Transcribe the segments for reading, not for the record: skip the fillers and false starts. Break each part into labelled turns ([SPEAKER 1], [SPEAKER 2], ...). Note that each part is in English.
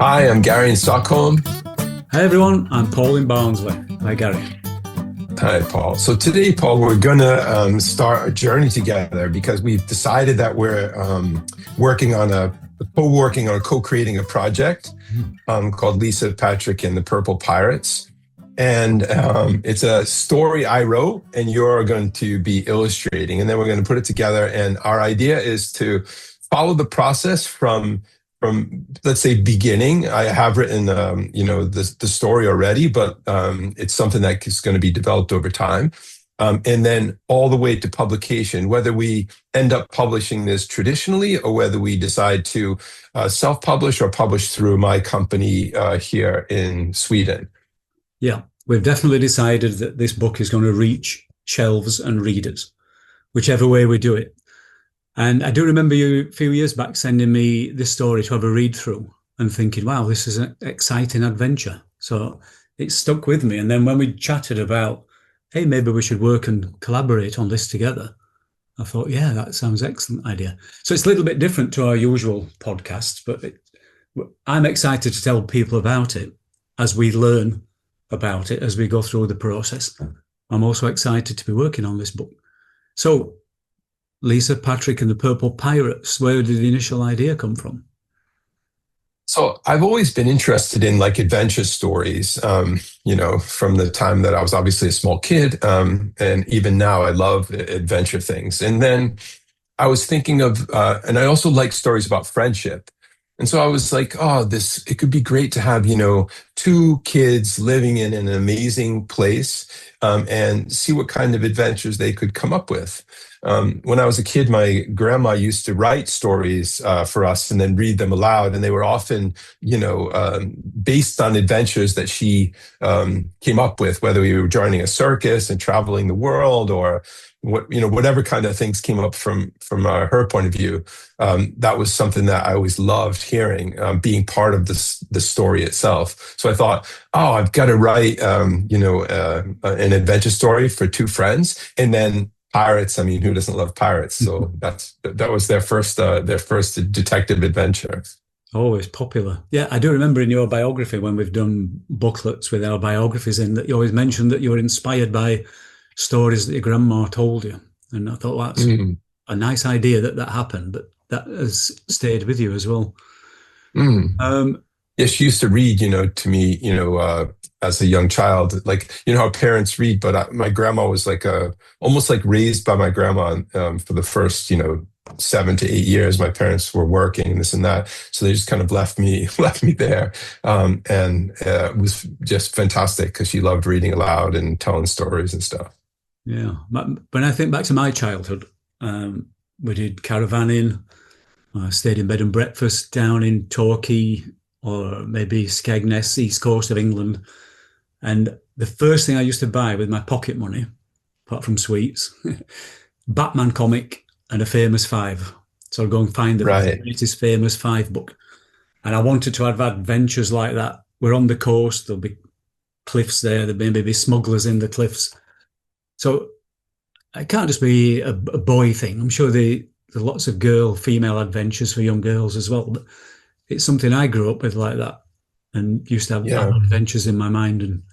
[SPEAKER 1] Hi, I'm Gary in Stockholm.
[SPEAKER 2] Hi everyone, I'm Paul in Barnsley. Hi Gary.
[SPEAKER 1] Hi, Paul. So today, Paul, we're going to start a journey together because we've decided that we're working on co-creating a project called Lisa, Patrick, and the Purple Pirates. And it's a story I wrote, and you're going to be illustrating, and then we're going to put it together. And our idea is to follow the process from let's say beginning. I have written the story already, but it's something that is going to be developed over time, and then all the way to publication. Whether we end up publishing this traditionally or whether we decide to self-publish or publish through my company here in Sweden.
[SPEAKER 2] Yeah, we've definitely decided that this book is going to reach shelves and readers, whichever way we do it. And I do remember you a few years back sending me this story to have a read through and thinking, wow, this is an exciting adventure. So it stuck with me. And then when we chatted about, hey, maybe we should work and collaborate on this together, I thought, yeah, that sounds an excellent idea. So it's a little bit different to our usual podcasts, but I'm excited to tell people about it as we learn about it, as we go through the process. I'm also excited to be working on this book. So Lisa, Patrick, and the Purple Pirates, where did the initial idea come from?
[SPEAKER 1] So I've always been interested in like adventure stories, from the time that I was obviously a small kid. And even now I love adventure things. And then I was thinking of, and I also like stories about friendship. And so I was like, it could be great to have, two kids living in an amazing place, and see what kind of adventures they could come up with. When I was a kid, my grandma used to write stories for us and then read them aloud. And they were often, based on adventures that she came up with, whether we were joining a circus and traveling the world or whatever kind of things came up from her point of view. That was something that I always loved hearing, being part of the story itself. So I thought, I've got to write, an adventure story for two friends, and then pirates. I mean, who doesn't love pirates? So that was their first detective adventure.
[SPEAKER 2] Always popular. Yeah, I do remember in your biography when we've done booklets with our biographies in that you always mentioned that you were inspired by stories that your grandma told you. And I thought that's a nice idea that happened, but that has stayed with you as well.
[SPEAKER 1] Yeah, she used to read, to me, as a young child, like, how parents read, but my grandma was almost like raised by my grandma for the first, 7 to 8 years. My parents were working and this and that. So they just kind of left me there. And it was just fantastic because she loved reading aloud and telling stories and stuff.
[SPEAKER 2] Yeah. When I think back to my childhood, we did caravanning, stayed in bed and breakfast down in Torquay or maybe Skegness, east coast of England. And the first thing I used to buy with my pocket money, apart from sweets, Batman comic and a Famous Five. So I'd go and find the latest Famous Five book. And I wanted to have adventures like that. We're on the coast, there'll be cliffs there, there may be smugglers in the cliffs. So it can't just be a boy thing. I'm sure there are lots of female adventures for young girls as well. But it's something I grew up with like that and used to have adventures in my mind and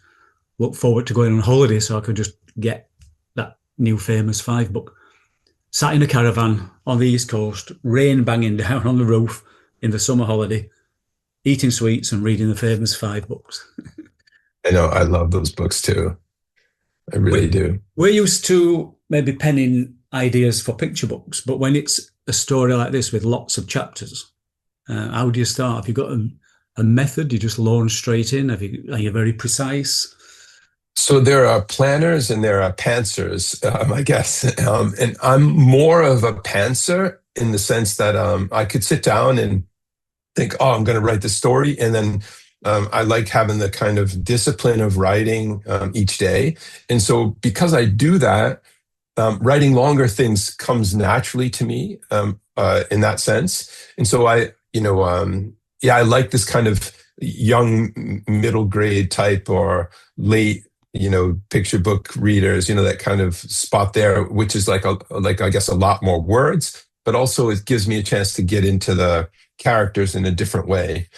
[SPEAKER 2] look forward to going on holiday so I could just get that new Famous Five book. Sat in a caravan on the East Coast, rain banging down on the roof in the summer holiday, eating sweets and reading the Famous Five books.
[SPEAKER 1] I know, I love those books too. I really do.
[SPEAKER 2] We're used to maybe penning ideas for picture books, but when it's a story like this with lots of chapters, how do you start? Have you got a method? You just launch straight in? Are you very precise?
[SPEAKER 1] So there are planners and there are pantsers, I guess. And I'm more of a pantser in the sense that I could sit down and think, I'm going to write the story. And then I like having the kind of discipline of writing each day. And so because I do that, writing longer things comes naturally to me in that sense. And so I like this kind of young middle grade type or late, picture book readers, that kind of spot there, which is like I guess a lot more words, but also it gives me a chance to get into the characters in a different way.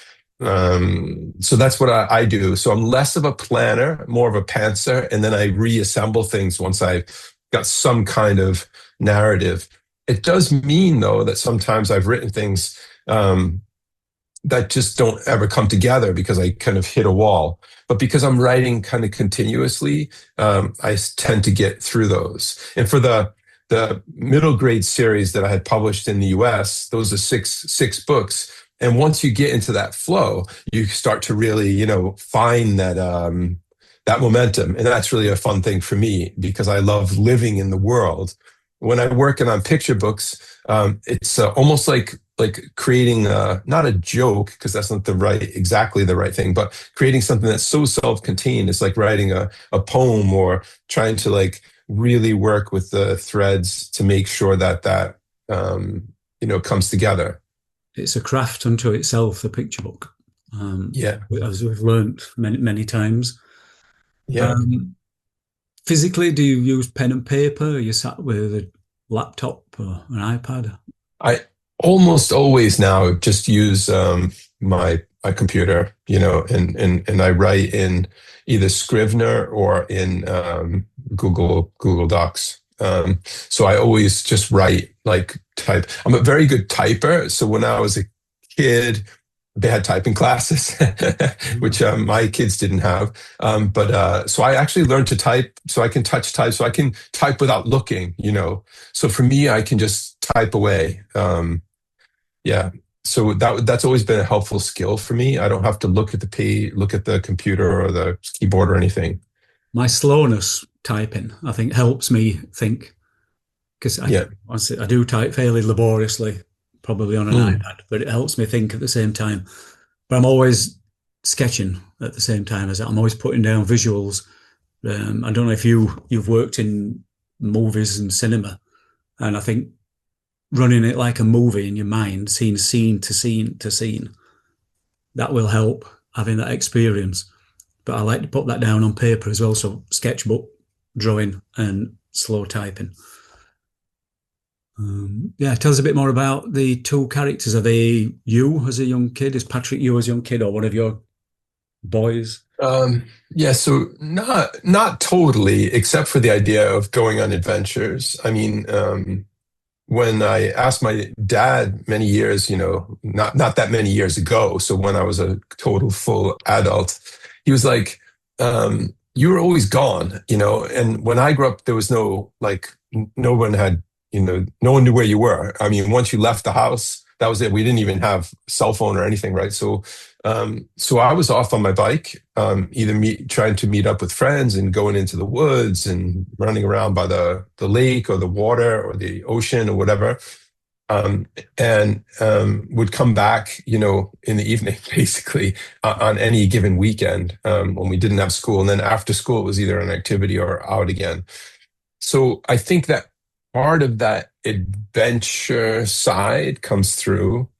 [SPEAKER 1] So that's what I do. So I'm less of a planner, more of a pantser, and then I reassemble things once I've got some kind of narrative. It does mean, though, that sometimes I've written things that just don't ever come together because I kind of hit a wall. But because I'm writing kind of continuously, I tend to get through those. And for the middle grade series that I had published in the US, those are six books. And once you get into that flow, you start to really, find that momentum. And that's really a fun thing for me because I love living in the world. When I'm working on picture books, it's almost like creating not a joke because that's not exactly the right thing, but creating something that's so self-contained. It's like writing a poem or trying to like really work with the threads to make sure that comes together.
[SPEAKER 2] It's a craft unto itself, the picture book.
[SPEAKER 1] Yeah,
[SPEAKER 2] As we've learned many times.
[SPEAKER 1] yeah.
[SPEAKER 2] Um, Physically, do you use pen and paper? Are you sat with a laptop or an iPad?
[SPEAKER 1] I almost always now just use my computer, and I write in either Scrivener or in Google Docs. So I always just write like type. I'm a very good typer. So when I was a kid, they had typing classes, which my kids didn't have. But so I actually learned to type so I can touch type, so I can type without looking. So for me, I can just type away. Yeah. So that's always been a helpful skill for me. I don't have to look at the page, look at the computer or the keyboard or anything.
[SPEAKER 2] My slowness typing, I think, helps me think because
[SPEAKER 1] Yeah.
[SPEAKER 2] I do type fairly laboriously, probably on an
[SPEAKER 1] Mm.
[SPEAKER 2] iPad, but it helps me think at the same time. But I'm always sketching at the same time as that. I'm always putting down visuals. I don't know if you've worked in movies and cinema, and I think running it like a movie in your mind, seeing scene to scene to scene, that will help having that experience. But I like to put that down on paper as well. So sketchbook, drawing, and slow typing. Yeah, tell us a bit more about the two characters. Are they you as a young kid? Is Patrick you as a young kid, or one of your boys?
[SPEAKER 1] Yeah, so not totally, except for the idea of going on adventures. I mean, when I asked my dad many years, not that many years ago, so when I was a total full adult, he was like, "You were always gone." And when I grew up, there was no one had, no one knew where you were. I mean, once you left the house, that was it. We didn't even have cell phone or anything, right? So I was off on my bike, either trying to meet up with friends and going into the woods and running around by the lake or the water or the ocean or whatever. And would come back, in the evening, basically, on any given weekend when we didn't have school. And then after school, it was either an activity or out again. So I think that part of that adventure side comes through.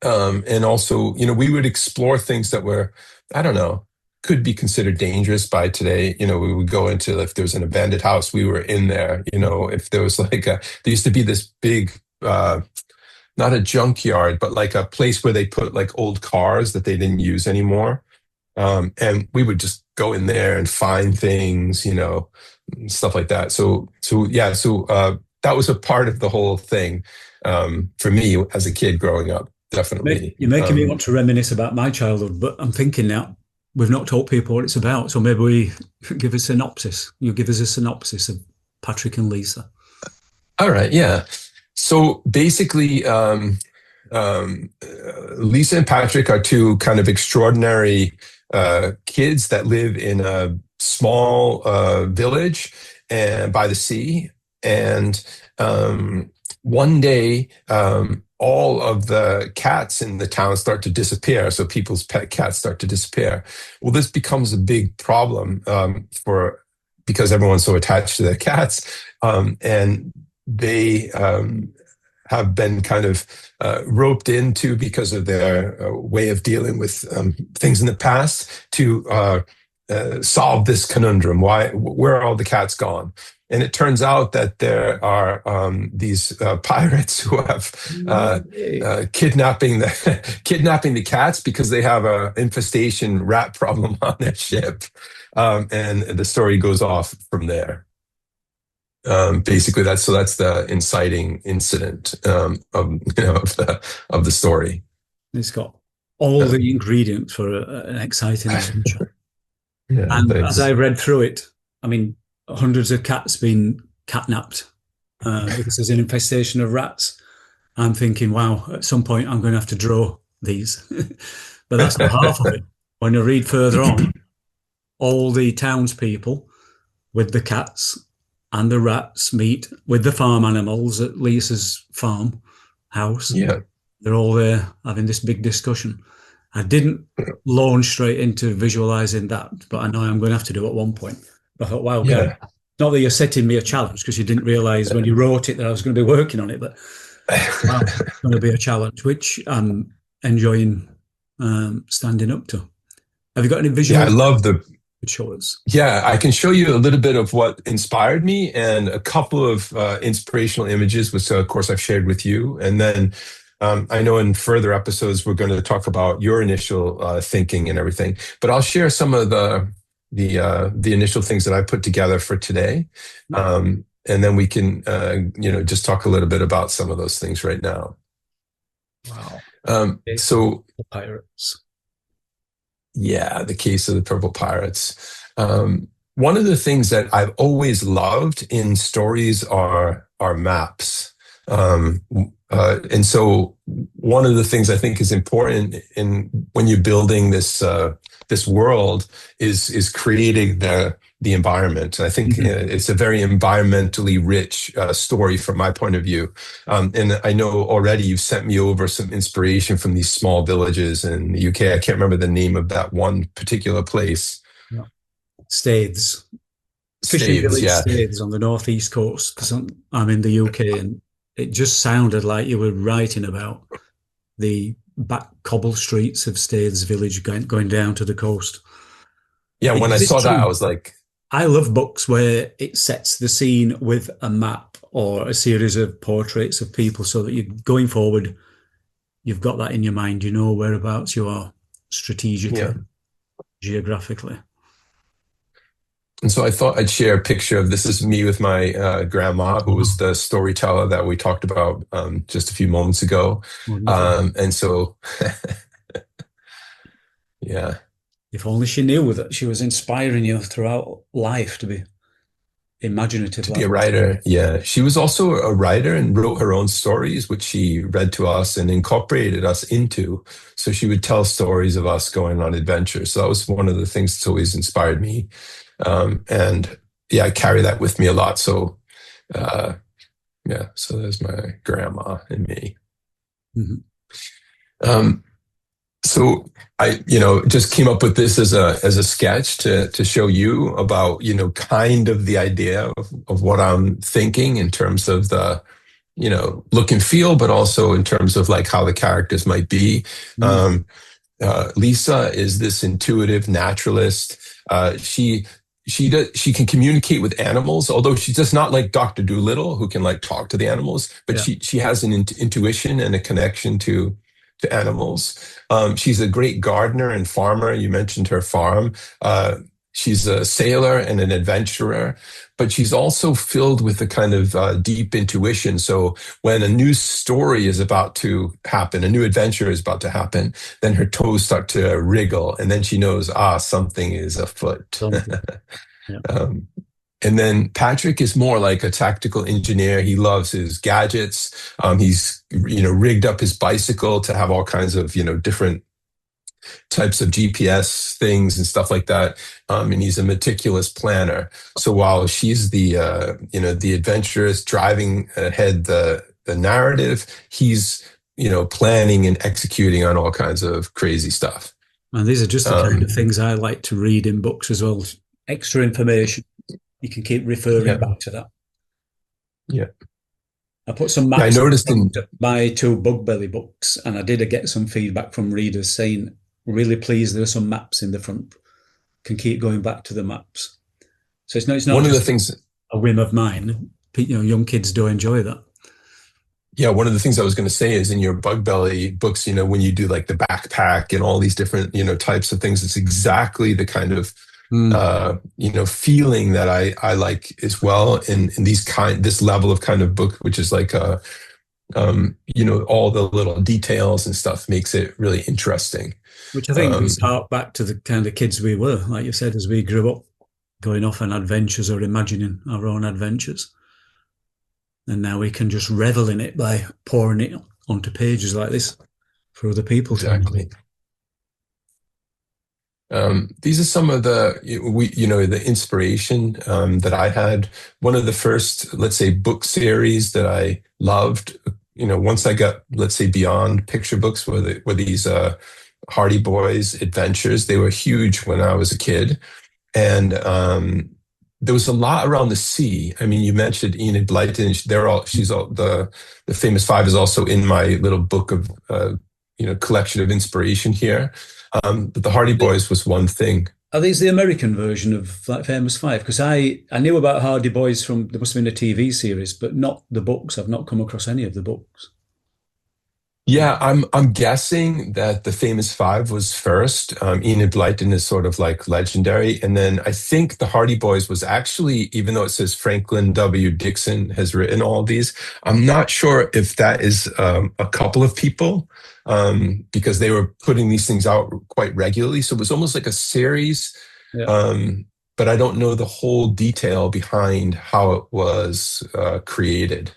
[SPEAKER 1] And also, we would explore things that were, I don't know, could be considered dangerous by today. We would go into, if there was an abandoned house, we were in there. If there was there used to be this big, not a junkyard, but like a place where they put like old cars that they didn't use anymore. And we would just go in there and find things, stuff like that. So that was a part of the whole thing for me as a kid growing up. Definitely.
[SPEAKER 2] You're making me want to reminisce about my childhood, but I'm thinking now we've not told people what it's about. So maybe we give a synopsis. You give us a synopsis of Patrick and Lisa.
[SPEAKER 1] All right. Yeah. So basically, Lisa and Patrick are two kind of extraordinary kids that live in a small village and by the sea. And one day, all of the cats in the town start to disappear. So people's pet cats start to disappear. Well, this becomes a big problem because everyone's so attached to their cats. And they have been kind of roped into, because of their way of dealing with things in the past, to solve this conundrum. Where are all the cats gone? And it turns out that there are these pirates who have kidnapping the kidnapping the cats because they have a infestation rat problem on their ship, and the story goes off from there. Basically, that's the inciting incident of the story.
[SPEAKER 2] It's got all
[SPEAKER 1] Uh,
[SPEAKER 2] the ingredients for an exciting adventure.
[SPEAKER 1] yeah,
[SPEAKER 2] And as I
[SPEAKER 1] thanks.
[SPEAKER 2] read through it, I mean, hundreds of cats been catnapped because there's an infestation of rats. I'm thinking, wow, at some point I'm going to have to draw these. But that's not half of it. When you read further on, all the townspeople with the cats and the rats meet with the farm animals at Lisa's farm house.
[SPEAKER 1] Yeah,
[SPEAKER 2] They're all there having this big discussion. I didn't launch straight into visualizing that, but I know I'm going to have to do it at one point. But I thought, wow, okay.
[SPEAKER 1] yeah.
[SPEAKER 2] Not that you're setting me a challenge because you didn't realize when you wrote it that I was going to be working on it, but wow, it's going to be a challenge, which I'm enjoying standing up to. Have you got any
[SPEAKER 1] Yeah, I
[SPEAKER 2] visual
[SPEAKER 1] love the
[SPEAKER 2] shows?
[SPEAKER 1] Yeah, I can show you a little bit of what inspired me and a couple of inspirational images, which of course I've shared with you. And then I know in further episodes we're going to talk about your initial thinking and everything. But I'll share some of the initial things that I put together for today, and then we can just talk a little bit about some of those things right now.
[SPEAKER 2] Wow.
[SPEAKER 1] So
[SPEAKER 2] Pirates.
[SPEAKER 1] Yeah, the case of the Purple Pirates. One of the things that I've always loved in stories are maps. And so one of the things I think is important in when you're building this world is creating the environment. I think it's a very environmentally rich story from my point of view. And I know already you've sent me over some inspiration from these small villages in the UK. I can't remember the name of that one particular place.
[SPEAKER 2] Yeah. Staithes. Fishing
[SPEAKER 1] Staves,
[SPEAKER 2] village
[SPEAKER 1] yeah.
[SPEAKER 2] Staithes on the northeast coast because I'm in the UK and it just sounded like you were writing about the back cobble streets of Staithes village going down to the coast.
[SPEAKER 1] Yeah, when I
[SPEAKER 2] Is this
[SPEAKER 1] saw that, I
[SPEAKER 2] true?
[SPEAKER 1] was like,
[SPEAKER 2] I love books where it sets the scene with a map or a series of portraits of people so that you're going forward, you've got that in your mind, you know whereabouts you are strategically,
[SPEAKER 1] yeah.
[SPEAKER 2] geographically.
[SPEAKER 1] And so I thought I'd share a picture of this is me with my grandma, who was the storyteller that we talked about just a few moments ago.
[SPEAKER 2] Wonderful.
[SPEAKER 1] And so, yeah,
[SPEAKER 2] If only she knew that she was inspiring you throughout life to be imaginative
[SPEAKER 1] to be
[SPEAKER 2] like
[SPEAKER 1] a
[SPEAKER 2] that.
[SPEAKER 1] writer. Yeah, she was also a writer and wrote her own stories, which she read to us and incorporated us into. So she would tell stories of us going on adventures. So that was one of the things that's always inspired me. And yeah, I carry that with me a lot. So uh, yeah, so there's my grandma and me.
[SPEAKER 2] Mhm.
[SPEAKER 1] Um, so I, just came up with this as a sketch to show you about, kind of the idea of what I'm thinking in terms of the, look and feel, but also in terms of like how the characters might be.
[SPEAKER 2] Mm.
[SPEAKER 1] Um, Lisa is this intuitive naturalist. She can communicate with animals, although she's just not like Dr. Dolittle who can like talk to the animals, but
[SPEAKER 2] Yeah.
[SPEAKER 1] she has an intuition and a connection to animals. She's a great gardener and farmer. You mentioned her farm. She's a sailor and an adventurer, but she's also filled with a kind of deep intuition. So when a new story is about to happen, a new adventure is about to happen, then her toes start to wriggle, and then she knows, something is afoot.
[SPEAKER 2] Yeah.
[SPEAKER 1] um, and then Patrick is more like a tactical engineer. He loves his gadgets. He's rigged up his bicycle to have all kinds of different types of GPS things and stuff like that. And he's a meticulous planner. So while she's the adventurous driving ahead the narrative, he's planning and executing on all kinds of crazy stuff.
[SPEAKER 2] And these are just the kind of
[SPEAKER 1] Um,
[SPEAKER 2] things I like to read in books as well. Extra information. You can keep referring
[SPEAKER 1] yeah,
[SPEAKER 2] back to that.
[SPEAKER 1] yeah.
[SPEAKER 2] I put some
[SPEAKER 1] I
[SPEAKER 2] maps
[SPEAKER 1] noticed in
[SPEAKER 2] in my two Bug Belly books, and I did get some feedback from readers saying, really pleased there are some maps in the front. Can keep going back to the maps. So it's not
[SPEAKER 1] one of the
[SPEAKER 2] just
[SPEAKER 1] things.
[SPEAKER 2] a whim of mine. Young kids do enjoy that.
[SPEAKER 1] Yeah, one of the things I was going to say is in your Bug Belly books, when you do like the backpack and all these different, types of things, it's exactly the kind of
[SPEAKER 2] Mm.
[SPEAKER 1] feeling that I like as well in this level of kind of book, which is like all the little details and stuff makes it really interesting.
[SPEAKER 2] Which I think
[SPEAKER 1] Um,
[SPEAKER 2] is hark back to the kind of kids we were, like you said, as we grew up, going off on adventures or imagining our own adventures. And now we can just revel in it by pouring it onto pages like this for other people to enjoy.
[SPEAKER 1] exactly. These are some of the inspiration that I had. One of the first, let's say, book series that I loved. Once I got, let's say, beyond picture books, were these Hardy Boys adventures. They were huge when I was a kid, and there was a lot around the sea. I mean, you mentioned Enid Blyton. She's all the famous five is also in my little book of collection of inspiration here. But the Hardy Boys was one thing.
[SPEAKER 2] Are these the American version of like Famous Five? Because I knew about Hardy Boys from, there must have been a TV series, but not the books. I've not come across any of the books.
[SPEAKER 1] Yeah, I'm guessing that the Famous Five was first. Enid Blyton is sort of like legendary, and then I think the Hardy Boys was actually, even though it says Franklin W. Dixon has written all these, I'm not sure if that is a couple of people, because they were putting these things out quite regularly, so it was almost like a series.
[SPEAKER 2] Yeah.
[SPEAKER 1] But I don't know the whole detail behind how it was created.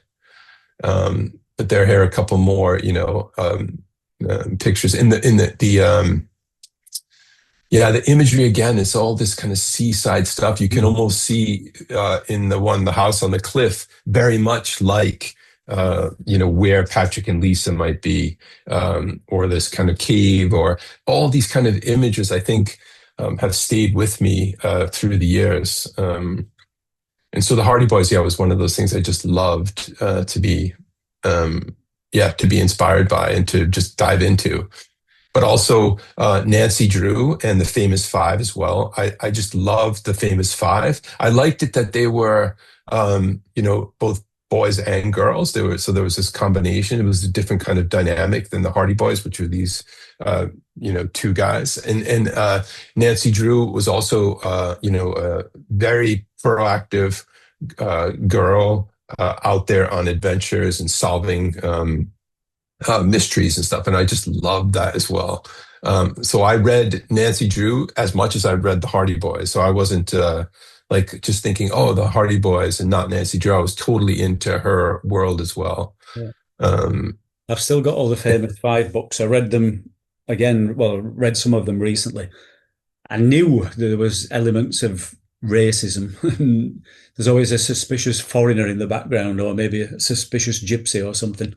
[SPEAKER 1] But there are a couple more, pictures yeah, the imagery again is all this kind of seaside stuff. You can almost see in the house on the cliff, very much like where Patrick and Lisa might be, or this kind of cave, or all these kind of images. I think have stayed with me through the years. And so the Hardy Boys, yeah, was one of those things I just loved to be inspired by and to just dive into. But also Nancy Drew and the Famous Five as well. I just loved the Famous Five. I liked it that they were, both boys and girls. There was this combination. It was a different kind of dynamic than the Hardy Boys, which were these, two guys. And Nancy Drew was also, a very proactive girl out there on adventures and solving mysteries and stuff. And I just loved that as well. So I read Nancy Drew as much as I read the Hardy Boys. So I wasn't like just thinking, oh, the Hardy Boys and not Nancy Drew. I was totally into her world as well.
[SPEAKER 2] Yeah.
[SPEAKER 1] Um,
[SPEAKER 2] I've still got all the Famous Five books. I read them again, well, read some of them recently. I knew there was elements of racism. There's always a suspicious foreigner in the background, or maybe a suspicious gypsy or something.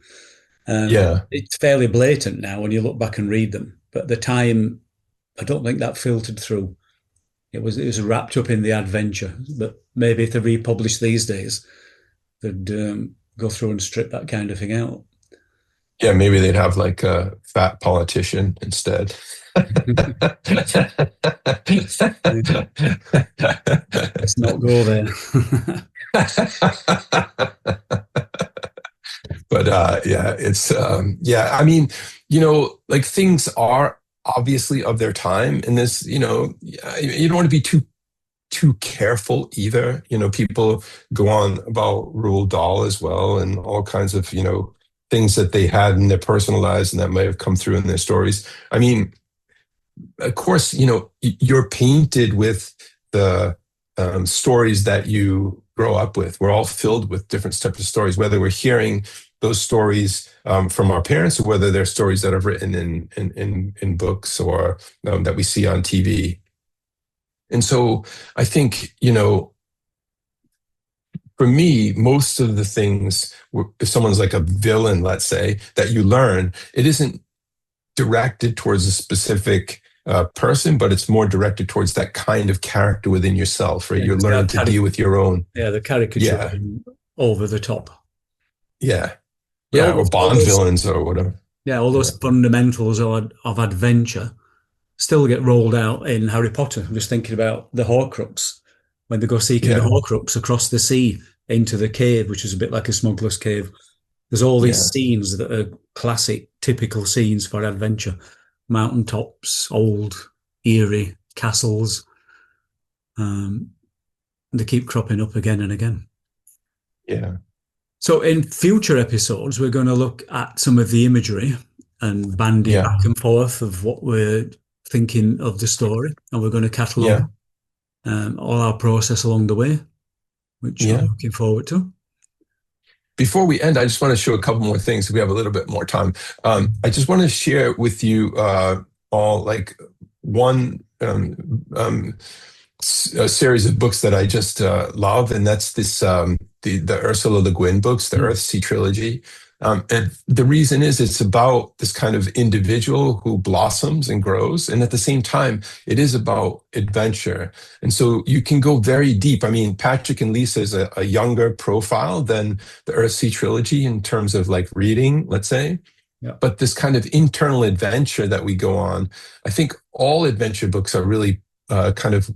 [SPEAKER 1] yeah.
[SPEAKER 2] It's fairly blatant now when you look back and read them, but at the time, I don't think that filtered through. It was wrapped up in the adventure. But maybe if they republish these days, they'd go through and strip that kind of thing out.
[SPEAKER 1] Yeah, maybe they'd have like a fat politician instead.
[SPEAKER 2] Let's not go there.
[SPEAKER 1] But yeah, it's I mean, like things are obviously of their time, and this, you don't want to be too careful either. People go on about Roald Dahl as well, and all kinds of things that they had in their personal lives and that might have come through in their stories. I mean, of course, you're painted with the stories that you grow up with. We're all filled with different types of stories, whether we're hearing those stories from our parents, or whether they're stories that are written in books, or that we see on TV. And so I think, for me, most of the things, if someone's like a villain, let's say, that you learn, it isn't directed towards a specific person, but it's more directed towards that kind of character within yourself, right?
[SPEAKER 2] Yeah,
[SPEAKER 1] You're learning to deal with your own.
[SPEAKER 2] Yeah, the caricature
[SPEAKER 1] Yeah.
[SPEAKER 2] over the top.
[SPEAKER 1] Yeah.
[SPEAKER 2] But
[SPEAKER 1] Yeah. Or Bond villains or whatever.
[SPEAKER 2] Yeah, all those fundamentals of adventure still get rolled out in Harry Potter. I'm just thinking about the Horcrux, when they go seeking the
[SPEAKER 1] Yeah.
[SPEAKER 2] Horcrux across the sea into the cave, which is a bit like a smuggler's cave. There's all these
[SPEAKER 1] Yeah.
[SPEAKER 2] scenes that are classic, typical scenes for adventure. Mountaintops, old, eerie castles. They keep cropping up again and again.
[SPEAKER 1] Yeah.
[SPEAKER 2] So in future episodes, we're going to look at some of the imagery and bandy
[SPEAKER 1] Yeah.
[SPEAKER 2] back and forth of what we're thinking of the story. And we're going to catalogue all our process along the way, which I'm looking forward to.
[SPEAKER 1] Before we end, I just want to show a couple more things. We have a little bit more time. I just want to share with you all like one a series of books that I just love, and that's this the Ursula Le Guin books, the Earthsea trilogy. And the reason is it's about this kind of individual who blossoms and grows, and at the same time, it is about adventure. And so you can go very deep. I mean, Patrick and Lisa is a younger profile than the Earthsea trilogy in terms of like reading, let's say.
[SPEAKER 2] Yeah.
[SPEAKER 1] But this kind of internal adventure that we go on, I think all adventure books are really kind of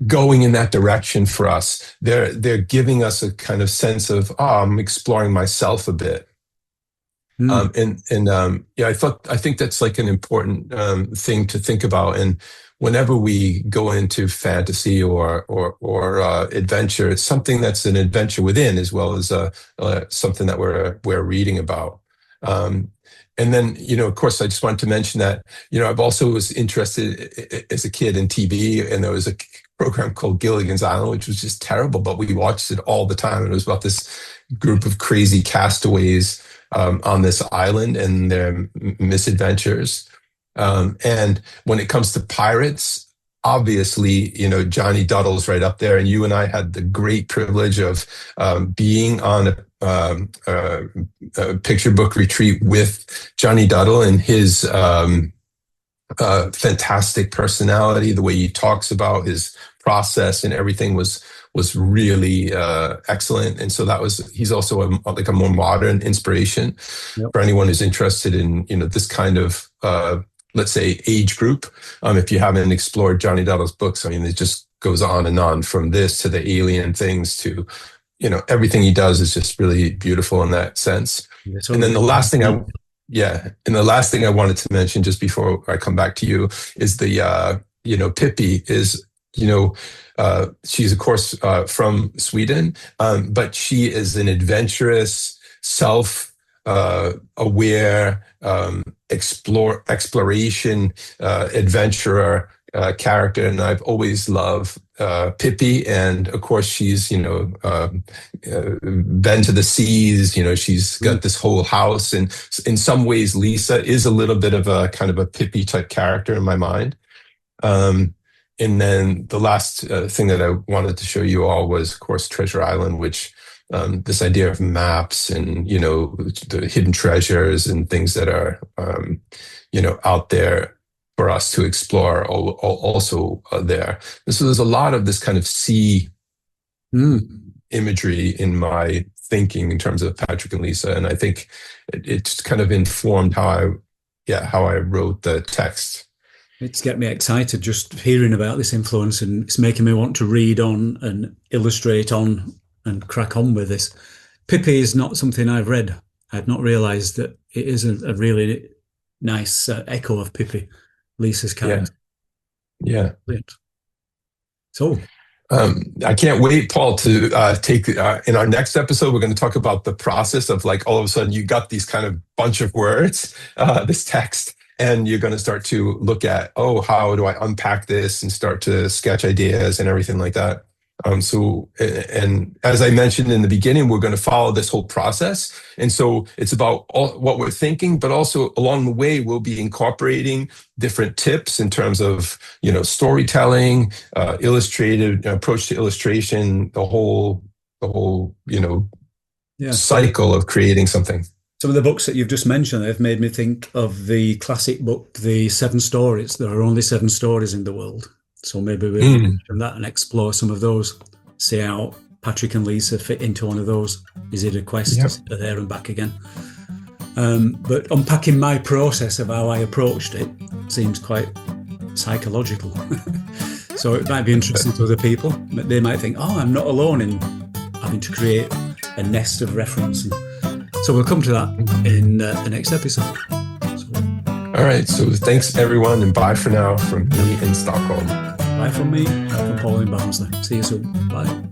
[SPEAKER 1] going in that direction for us. They're giving us a kind of sense of, I'm exploring myself a bit. Yeah, I think that's like an important thing to think about. And whenever we go into fantasy or adventure, it's something that's an adventure within as well as something that we're reading about. And then, of course, I just wanted to mention that, I've also was interested as a kid in TV, and there was a program called Gilligan's Island, which was just terrible, but we watched it all the time. It was about this group of crazy castaways on this island and their misadventures. And when it comes to pirates, obviously, Johnny Duddle's right up there. And you and I had the great privilege of being on a picture book retreat with Johnny Duddle and his fantastic personality. The way he talks about his process and everything was really excellent. And so he's also a more modern inspiration for anyone who's interested in this kind of let's say age group. If you haven't explored Johnny Duddle's books, I mean, it just goes on and on from this to the alien things to, everything he does is just really beautiful in that sense. And then the last thing I wanted to mention just before I come back to you is the, Pippi is, she's of course from Sweden, but she is an adventurous, self-aware, exploration, adventurer character, and I've always loved Pippi. And of course, she's been to the seas. She's got this whole house, and in some ways, Lisa is a little bit of a kind of a Pippi type character in my mind. And then the last thing that I wanted to show you all was, of course, Treasure Island, which this idea of maps and, the hidden treasures and things that are, out there for us to explore also there. And so there's a lot of this kind of sea imagery in my thinking in terms of Patrick and Lisa. And I think it's kind of informed how I wrote the text.
[SPEAKER 2] It's getting me excited just hearing about this influence, and it's making me want to read on and illustrate on and crack on with this. Pippi is not something I've read. I had not realised that it is a really nice echo of Pippi, Lisa's character.
[SPEAKER 1] Yeah.
[SPEAKER 2] Brilliant. So
[SPEAKER 1] I can't wait, Paul, to take in our next episode. We're going to talk about the process of like all of a sudden you got these kind of bunch of words, this text, and you're going to start to look at, how do I unpack this and start to sketch ideas and everything like that. And as I mentioned in the beginning, we're going to follow this whole process. And so it's about what we're thinking, but also along the way, we'll be incorporating different tips in terms of, storytelling, illustrated approach to illustration, the whole, cycle of creating something.
[SPEAKER 2] Some of the books that you've just mentioned have made me think of the classic book, The 7 Stories. There are only 7 stories in the world. So maybe we'll mention that and explore some of those, see how Patrick and Lisa fit into one of those. Is it a quest?
[SPEAKER 1] Yep.
[SPEAKER 2] Is it there and back again? But unpacking my process of how I approached it seems quite psychological. So it might be interesting to other people. They might think, oh, I'm not alone in having to create a nest of reference. So we'll come to that in the next episode.
[SPEAKER 1] All right. So thanks, everyone, and bye for now from me in Stockholm.
[SPEAKER 2] Bye from me, from Paul in Barnsley. See you soon. Bye.